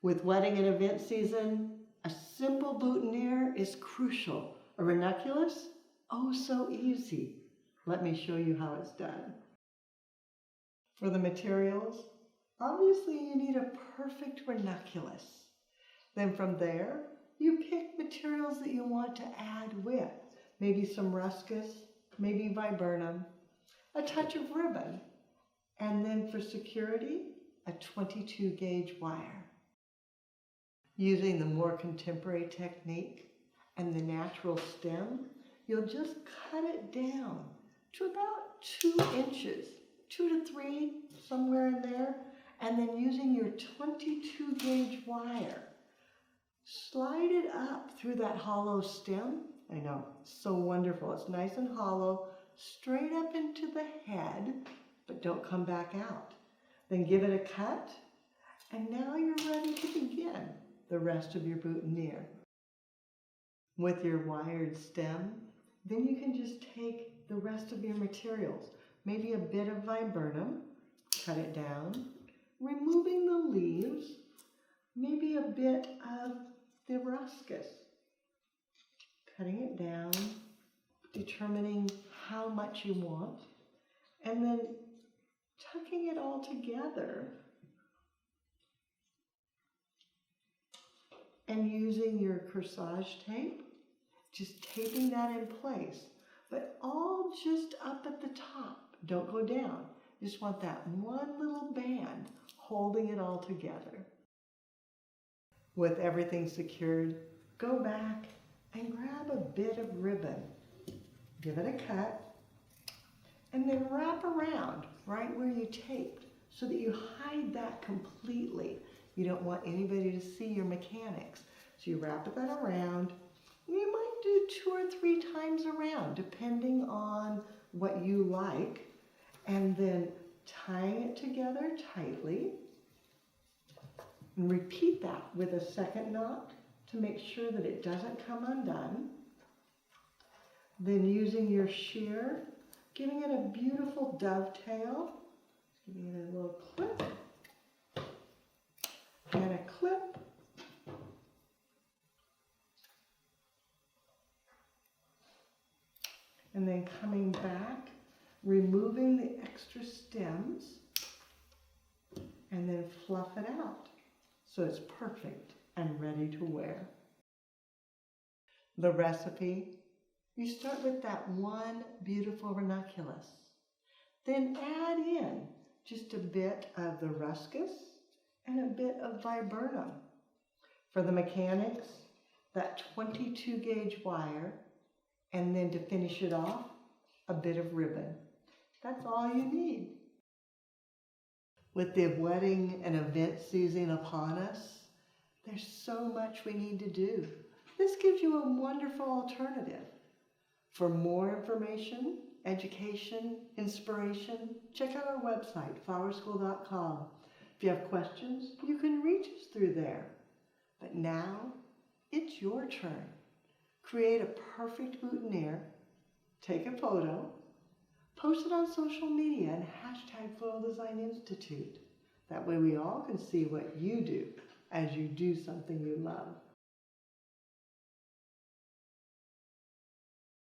With wedding and event season, a simple boutonniere is crucial. A ranunculus, oh so easy. Let me show you how it's done. For the materials, obviously you need a perfect ranunculus. Then from there, you pick materials that you want to add with. Maybe some ruscus, maybe viburnum, a touch of ribbon, and then for security, a 22 gauge wire. Using the more contemporary technique and the natural stem, you'll just cut it down to about 2 inches, 2 to 3, somewhere in there, and then using your 22 gauge wire, slide it up through that hollow stem. I know, so wonderful. It's nice and hollow, straight up into the head, but don't come back out. Then give it a cut, and now you're ready to begin the rest of your boutonniere. With your wired stem, then you can just take the rest of your materials, maybe a bit of viburnum, cut it down, removing the leaves, maybe a bit of the ruscus, cutting it down, determining how much you want, and then tucking it all together and using your corsage tape, just taping that in place, but all just up at the top. Don't go down. You just want that one little band holding it all together. With everything secured, go back and grab a bit of ribbon. Give it a cut, and then wrap around right where you taped so that you hide that completely. You don't want anybody to see your mechanics. So you wrap that around. You might do 2 or 3 times around, depending on what you like. And then tying it together tightly. And repeat that with a second knot to make sure that it doesn't come undone. Then using your shear, giving it a beautiful dovetail, giving it a little clip, and a clip, and then coming back, removing the extra stems, and then fluff it out so it's perfect and ready to wear. The recipe, you start with that one beautiful ranunculus, then add in just a bit of the ruscus and a bit of viburnum. For the mechanics, that 22 gauge wire, and then to finish it off, a bit of ribbon. That's all you need. With the wedding and event season upon us, there's so much we need to do. This gives you a wonderful alternative. For more information, education, inspiration, check out our website, flowerschool.com. If you have questions, you can reach us through there. But now, it's your turn. Create a perfect boutonniere, take a photo, post it on social media and hashtag Floral Design Institute. That way we all can see what you do as you do something you love.